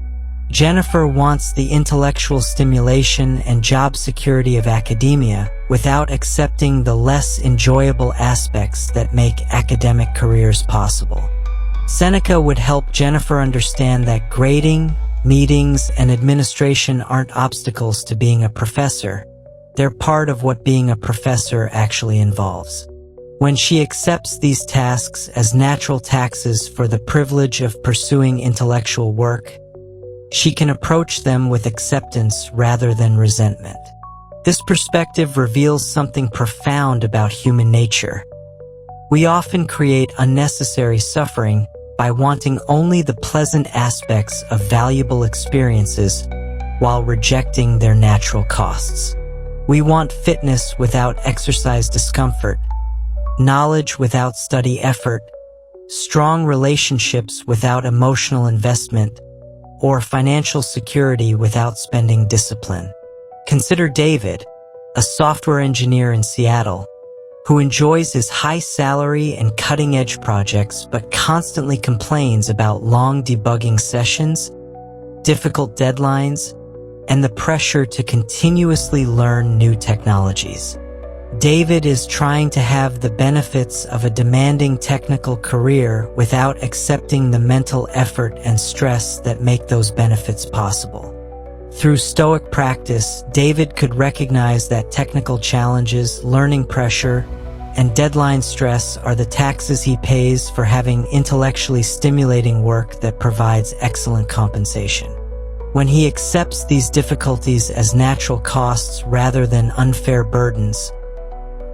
Jennifer wants the intellectual stimulation and job security of academia without accepting the less enjoyable aspects that make academic careers possible. Seneca would help Jennifer understand that grading, meetings, and administration aren't obstacles to being a professor. They're part of what being a professor actually involves. When she accepts these tasks as natural taxes for the privilege of pursuing intellectual work, she can approach them with acceptance rather than resentment. This perspective reveals something profound about human nature. We often create unnecessary suffering by wanting only the pleasant aspects of valuable experiences while rejecting their natural costs. We want fitness without exercise discomfort, knowledge without study effort, strong relationships without emotional investment, or financial security without spending discipline. Consider David, a software engineer in Seattle, who enjoys his high salary and cutting-edge projects but constantly complains about long debugging sessions, difficult deadlines, and the pressure to continuously learn new technologies. David is trying to have the benefits of a demanding technical career without accepting the mental effort and stress that make those benefits possible. Through Stoic practice, David could recognize that technical challenges, learning pressure, and deadline stress are the taxes he pays for having intellectually stimulating work that provides excellent compensation. When he accepts these difficulties as natural costs rather than unfair burdens,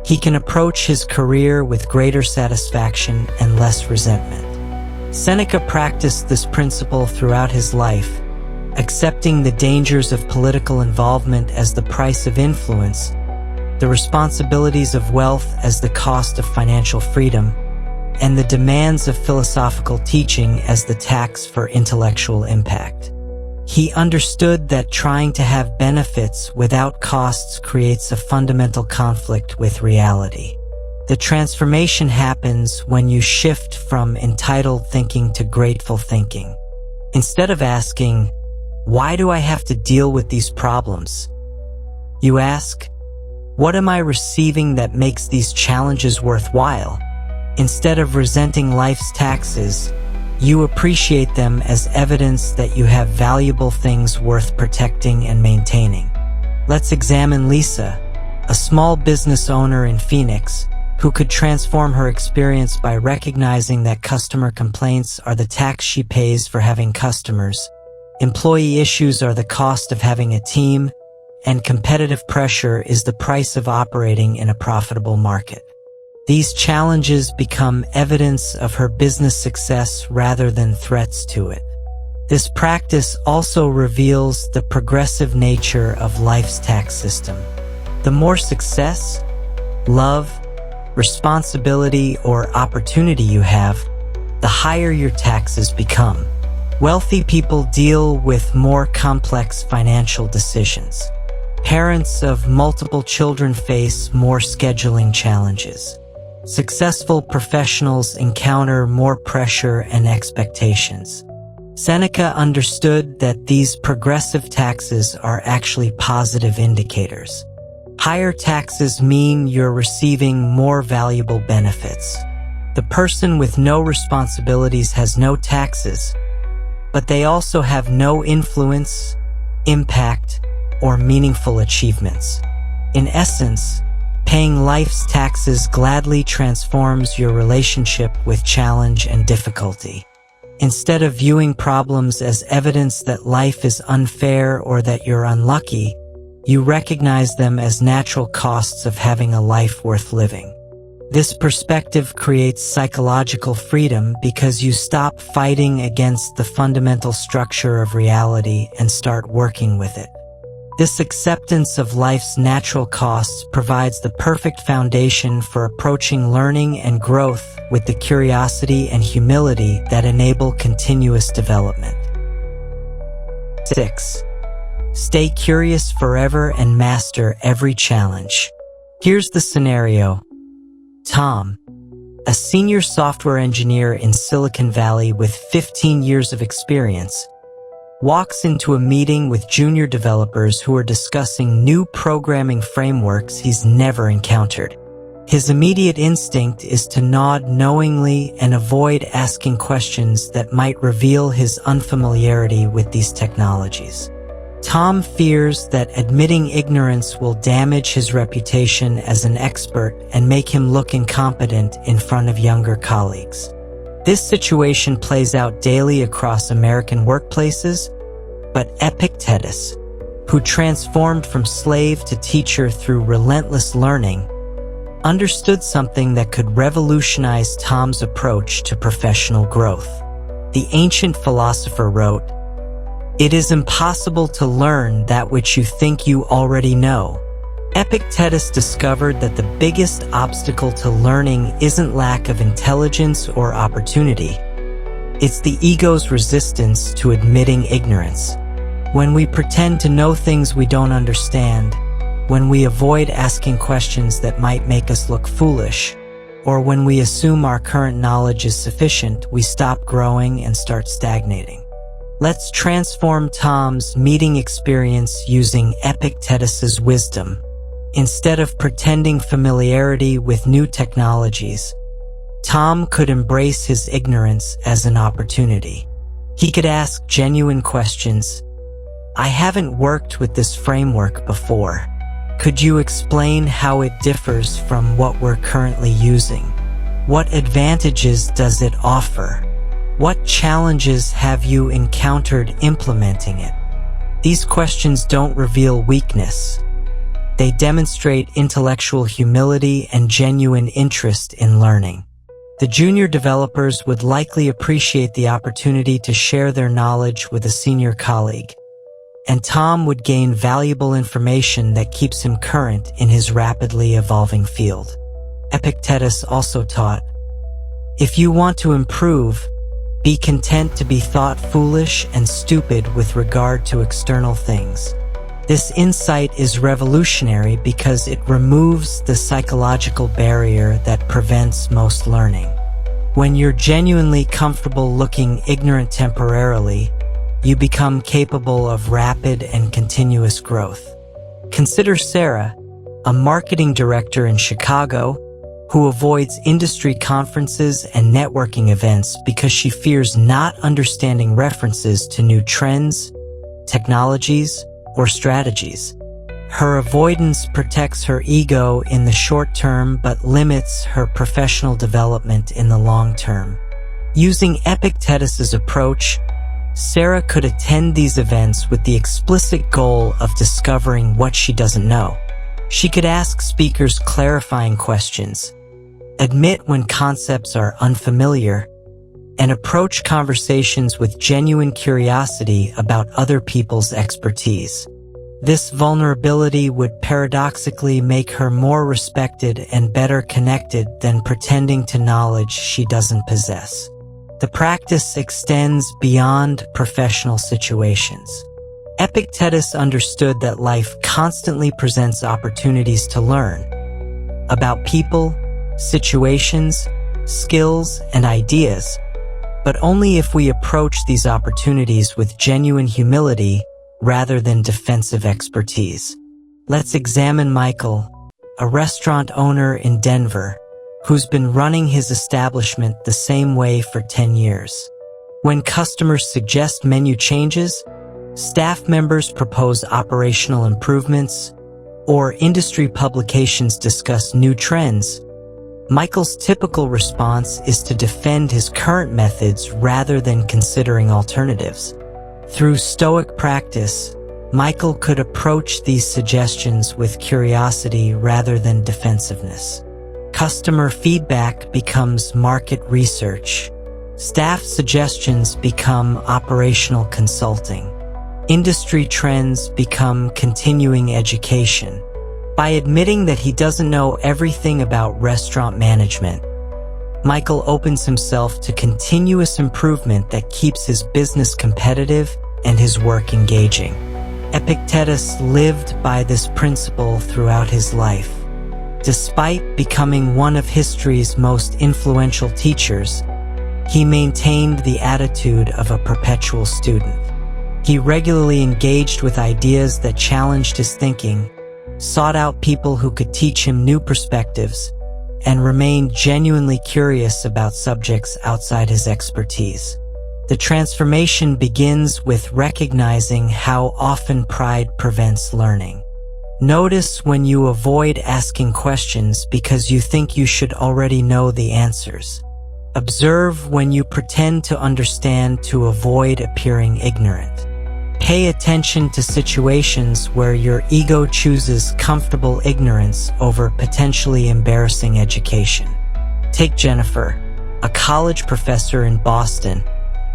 he can approach his career with greater satisfaction and less resentment. Seneca practiced this principle throughout his life, accepting the dangers of political involvement as the price of influence, the responsibilities of wealth as the cost of financial freedom, and the demands of philosophical teaching as the tax for intellectual impact. He understood that trying to have benefits without costs creates a fundamental conflict with reality. The transformation happens when you shift from entitled thinking to grateful thinking. Instead of asking, "Why do I have to deal with these problems?" you ask, "What am I receiving that makes these challenges worthwhile?" Instead of resenting life's taxes, you appreciate them as evidence that you have valuable things worth protecting and maintaining. Let's examine Lisa, a small business owner in Phoenix, who could transform her experience by recognizing that customer complaints are the tax she pays for having customers, employee issues are the cost of having a team, and competitive pressure is the price of operating in a profitable market. These challenges become evidence of her business success rather than threats to it. This practice also reveals the progressive nature of life's tax system. The more success, love, responsibility, or opportunity you have, the higher your taxes become. Wealthy people deal with more complex financial decisions. Parents of multiple children face more scheduling challenges. Successful professionals encounter more pressure and expectations. Seneca understood that these progressive taxes are actually positive indicators. Higher taxes mean you're receiving more valuable benefits. The person with no responsibilities has no taxes, but they also have no influence, impact, or meaningful achievements. In essence, paying life's taxes gladly transforms your relationship with challenge and difficulty. Instead of viewing problems as evidence that life is unfair or that you're unlucky, you recognize them as natural costs of having a life worth living. This perspective creates psychological freedom because you stop fighting against the fundamental structure of reality and start working with it. This acceptance of life's natural costs provides the perfect foundation for approaching learning and growth with the curiosity and humility that enable continuous development. 6. Stay curious forever and master every challenge. Here's the scenario. Tom, a senior software engineer in Silicon Valley with 15 years of experience, walks into a meeting with junior developers who are discussing new programming frameworks he's never encountered. His immediate instinct is to nod knowingly and avoid asking questions that might reveal his unfamiliarity with these technologies. Tom fears that admitting ignorance will damage his reputation as an expert and make him look incompetent in front of younger colleagues. This situation plays out daily across American workplaces, but Epictetus, who transformed from slave to teacher through relentless learning, understood something that could revolutionize Tom's approach to professional growth. The ancient philosopher wrote, "It is impossible to learn that which you think you already know." Epictetus discovered that the biggest obstacle to learning isn't lack of intelligence or opportunity. It's the ego's resistance to admitting ignorance. When we pretend to know things we don't understand, when we avoid asking questions that might make us look foolish, or when we assume our current knowledge is sufficient, we stop growing and start stagnating. Let's transform Tom's meeting experience using Epictetus's wisdom. Instead of pretending familiarity with new technologies, Tom could embrace his ignorance as an opportunity. He could ask genuine questions. "I haven't worked with this framework before. Could you explain how it differs from what we're currently using? What advantages does it offer? What challenges have you encountered implementing it?" These questions don't reveal weakness. They demonstrate intellectual humility and genuine interest in learning. The junior developers would likely appreciate the opportunity to share their knowledge with a senior colleague, and Tom would gain valuable information that keeps him current in his rapidly evolving field. Epictetus also taught, "If you want to improve, be content to be thought foolish and stupid with regard to external things." This insight is revolutionary because it removes the psychological barrier that prevents most learning. When you're genuinely comfortable looking ignorant temporarily, you become capable of rapid and continuous growth. Consider Sarah, a marketing director in Chicago, who avoids industry conferences and networking events because she fears not understanding references to new trends, technologies, or strategies. Her avoidance protects her ego in the short term but limits her professional development in the long term. Using Epictetus's approach, Sarah could attend these events with the explicit goal of discovering what she doesn't know. She could ask speakers clarifying questions, admit when concepts are unfamiliar, and approach conversations with genuine curiosity about other people's expertise. This vulnerability would paradoxically make her more respected and better connected than pretending to knowledge she doesn't possess. The practice extends beyond professional situations. Epictetus understood that life constantly presents opportunities to learn about people, situations, skills, and ideas, but only if we approach these opportunities with genuine humility rather than defensive expertise. Let's examine Michael, a restaurant owner in Denver, who's been running his establishment the same way for 10 years. When customers suggest menu changes, staff members propose operational improvements, or industry publications discuss new trends, Michael's typical response is to defend his current methods rather than considering alternatives. Through Stoic practice, Michael could approach these suggestions with curiosity rather than defensiveness. Customer feedback becomes market research. Staff suggestions become operational consulting. Industry trends become continuing education. By admitting that he doesn't know everything about restaurant management, Michael opens himself to continuous improvement that keeps his business competitive and his work engaging. Epictetus lived by this principle throughout his life. Despite becoming one of history's most influential teachers, he maintained the attitude of a perpetual student. He regularly engaged with ideas that challenged his thinking, sought out people who could teach him new perspectives, and remained genuinely curious about subjects outside his expertise. The transformation begins with recognizing how often pride prevents learning. Notice when you avoid asking questions because you think you should already know the answers. Observe when you pretend to understand to avoid appearing ignorant. Pay attention to situations where your ego chooses comfortable ignorance over potentially embarrassing education. Take Jennifer, a college professor in Boston,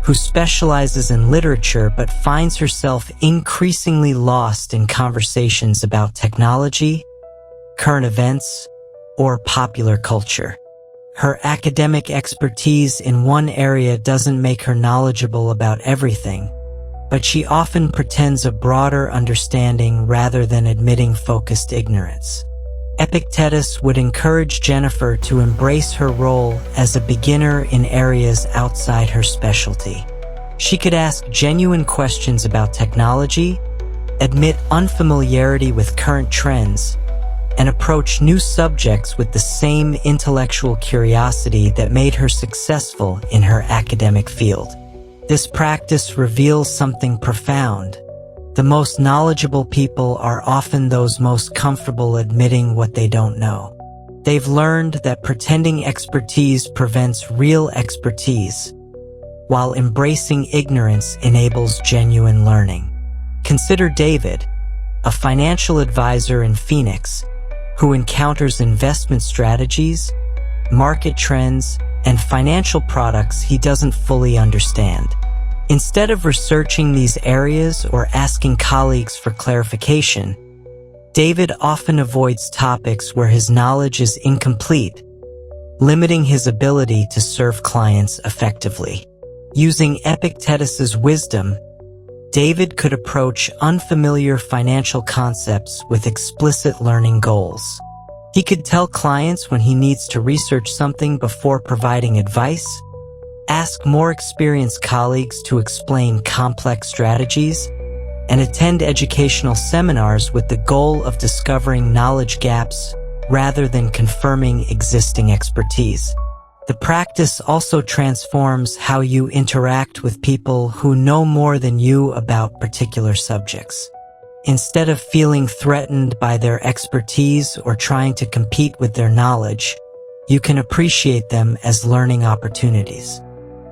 who specializes in literature but finds herself increasingly lost in conversations about technology, current events, or popular culture. Her academic expertise in one area doesn't make her knowledgeable about everything, but she often pretends a broader understanding rather than admitting focused ignorance. Epictetus would encourage Jennifer to embrace her role as a beginner in areas outside her specialty. She could ask genuine questions about technology, admit unfamiliarity with current trends, and approach new subjects with the same intellectual curiosity that made her successful in her academic field. This practice reveals something profound. The most knowledgeable people are often those most comfortable admitting what they don't know. They've learned that pretending expertise prevents real expertise, while embracing ignorance enables genuine learning. Consider David, a financial advisor in Phoenix, who encounters investment strategies, market trends, and financial products he doesn't fully understand. Instead of researching these areas or asking colleagues for clarification, David often avoids topics where his knowledge is incomplete, limiting his ability to serve clients effectively. Using Epictetus's wisdom, David could approach unfamiliar financial concepts with explicit learning goals. He could tell clients when he needs to research something before providing advice, ask more experienced colleagues to explain complex strategies, and attend educational seminars with the goal of discovering knowledge gaps rather than confirming existing expertise. The practice also transforms how you interact with people who know more than you about particular subjects. Instead of feeling threatened by their expertise or trying to compete with their knowledge, you can appreciate them as learning opportunities.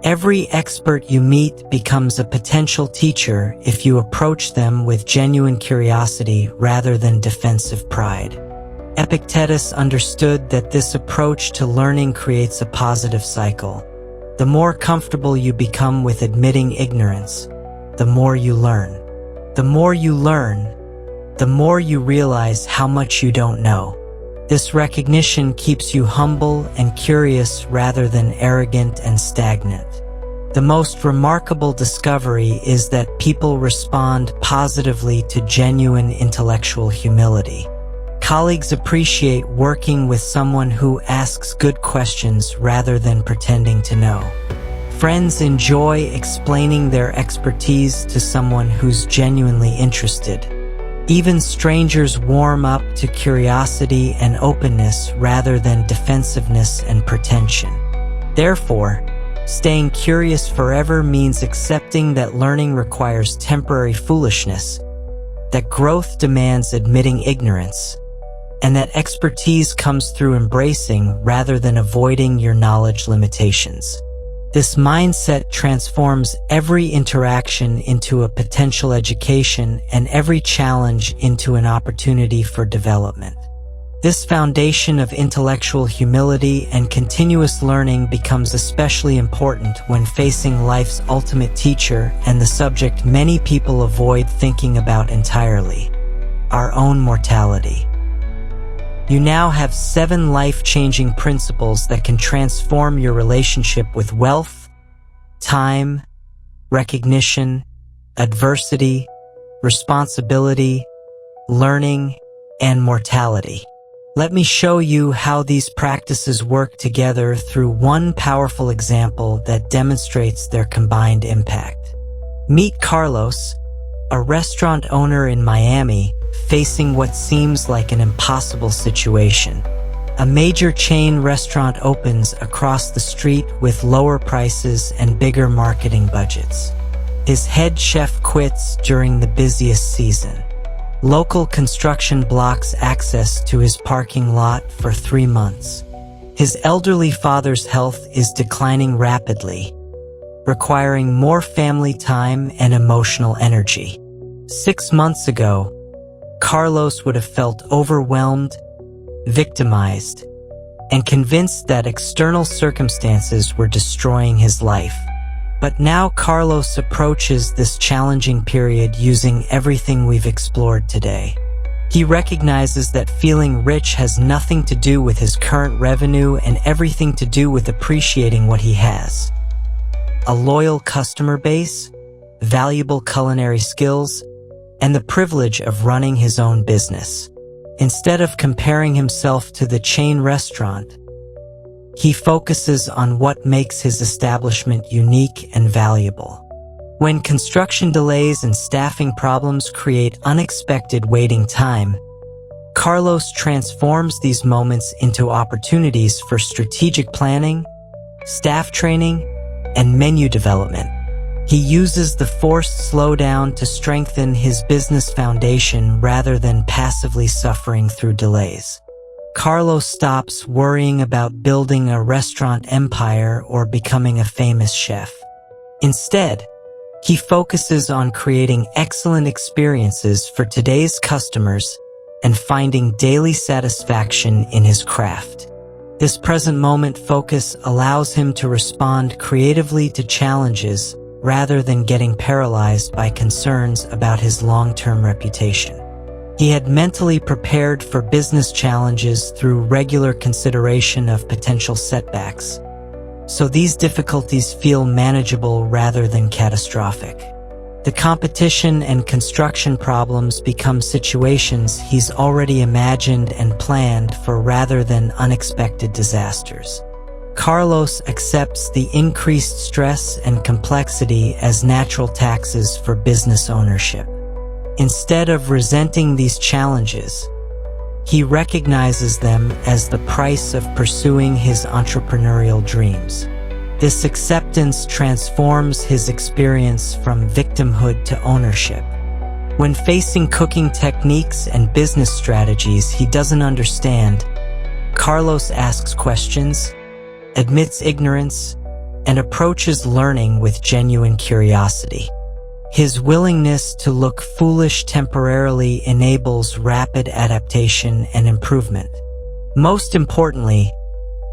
Every expert you meet becomes a potential teacher if you approach them with genuine curiosity rather than defensive pride. Epictetus understood that this approach to learning creates a positive cycle. The more comfortable you become with admitting ignorance, the more you learn. The more you learn, the more you realize how much you don't know. This recognition keeps you humble and curious rather than arrogant and stagnant. The most remarkable discovery is that people respond positively to genuine intellectual humility. Colleagues appreciate working with someone who asks good questions rather than pretending to know. Friends enjoy explaining their expertise to someone who's genuinely interested. Even strangers warm up to curiosity and openness rather than defensiveness and pretension. Therefore, staying curious forever means accepting that learning requires temporary foolishness, that growth demands admitting ignorance, and that expertise comes through embracing rather than avoiding your knowledge limitations. This mindset transforms every interaction into a potential education and every challenge into an opportunity for development. This foundation of intellectual humility and continuous learning becomes especially important when facing life's ultimate teacher and the subject many people avoid thinking about entirely: our own mortality. You now have 7 life-changing principles that can transform your relationship with wealth, time, recognition, adversity, responsibility, learning, and mortality. Let me show you how these practices work together through one powerful example that demonstrates their combined impact. Meet Carlos, a restaurant owner in Miami, facing what seems like an impossible situation. A major chain restaurant opens across the street with lower prices and bigger marketing budgets. His head chef quits during the busiest season. Local construction blocks access to his parking lot for 3 months. His elderly father's health is declining rapidly, requiring more family time and emotional energy. 6 months ago, Carlos would have felt overwhelmed, victimized, and convinced that external circumstances were destroying his life. But now Carlos approaches this challenging period using everything we've explored today. He recognizes that feeling rich has nothing to do with his current revenue and everything to do with appreciating what he has: a loyal customer base, valuable culinary skills, and the privilege of running his own business. Instead of comparing himself to the chain restaurant, he focuses on what makes his establishment unique and valuable. When construction delays and staffing problems create unexpected waiting time, Carlos transforms these moments into opportunities for strategic planning, staff training, and menu development. He uses the forced slowdown to strengthen his business foundation rather than passively suffering through delays. Carlos stops worrying about building a restaurant empire or becoming a famous chef. Instead, he focuses on creating excellent experiences for today's customers and finding daily satisfaction in his craft. This present moment focus allows him to respond creatively to challenges rather than getting paralyzed by concerns about his long-term reputation. He had mentally prepared for business challenges through regular consideration of potential setbacks, so these difficulties feel manageable rather than catastrophic. The competition and construction problems become situations he's already imagined and planned for rather than unexpected disasters. Carlos accepts the increased stress and complexity as natural taxes for business ownership. Instead of resenting these challenges, he recognizes them as the price of pursuing his entrepreneurial dreams. This acceptance transforms his experience from victimhood to ownership. When facing cooking techniques and business strategies he doesn't understand, Carlos asks questions, admits ignorance, and approaches learning with genuine curiosity. His willingness to look foolish temporarily enables rapid adaptation and improvement. Most importantly,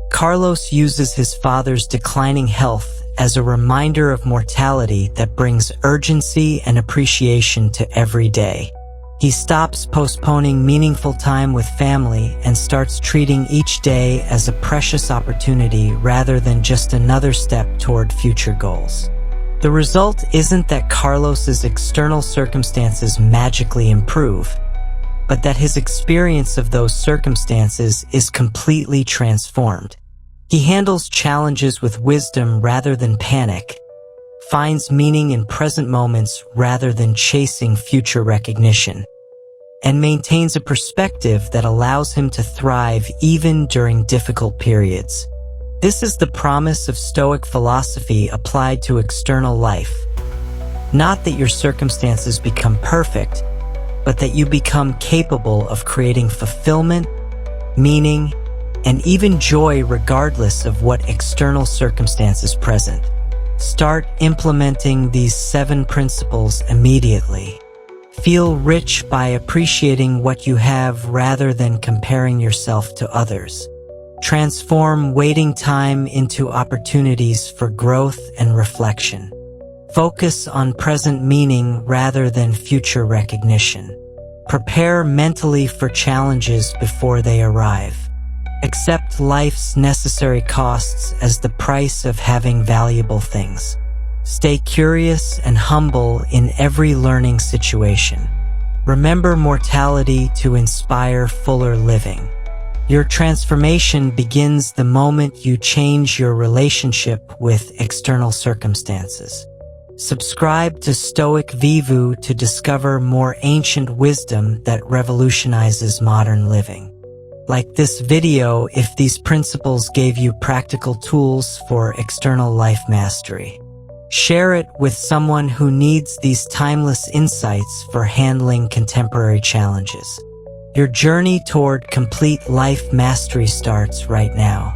Carlos uses his father's declining health as a reminder of mortality that brings urgency and appreciation to every day. He stops postponing meaningful time with family and starts treating each day as a precious opportunity rather than just another step toward future goals. The result isn't that Carlos's external circumstances magically improve, but that his experience of those circumstances is completely transformed. He handles challenges with wisdom rather than panic, finds meaning in present moments rather than chasing future recognition, and maintains a perspective that allows him to thrive even during difficult periods. This is the promise of Stoic philosophy applied to external life. Not that your circumstances become perfect, but that you become capable of creating fulfillment, meaning, and even joy regardless of what external circumstances present. Start implementing these 7 principles immediately. Feel rich by appreciating what you have rather than comparing yourself to others. Transform waiting time into opportunities for growth and reflection. Focus on present meaning rather than future recognition. Prepare mentally for challenges before they arrive. Accept life's necessary costs as the price of having valuable things. Stay curious and humble in every learning situation. Remember mortality to inspire fuller living. Your transformation begins the moment you change your relationship with external circumstances. Subscribe to Stoic Vivu to discover more ancient wisdom that revolutionizes modern living. Like this video if these principles gave you practical tools for external life mastery. Share it with someone who needs these timeless insights for handling contemporary challenges. Your journey toward complete life mastery starts right now.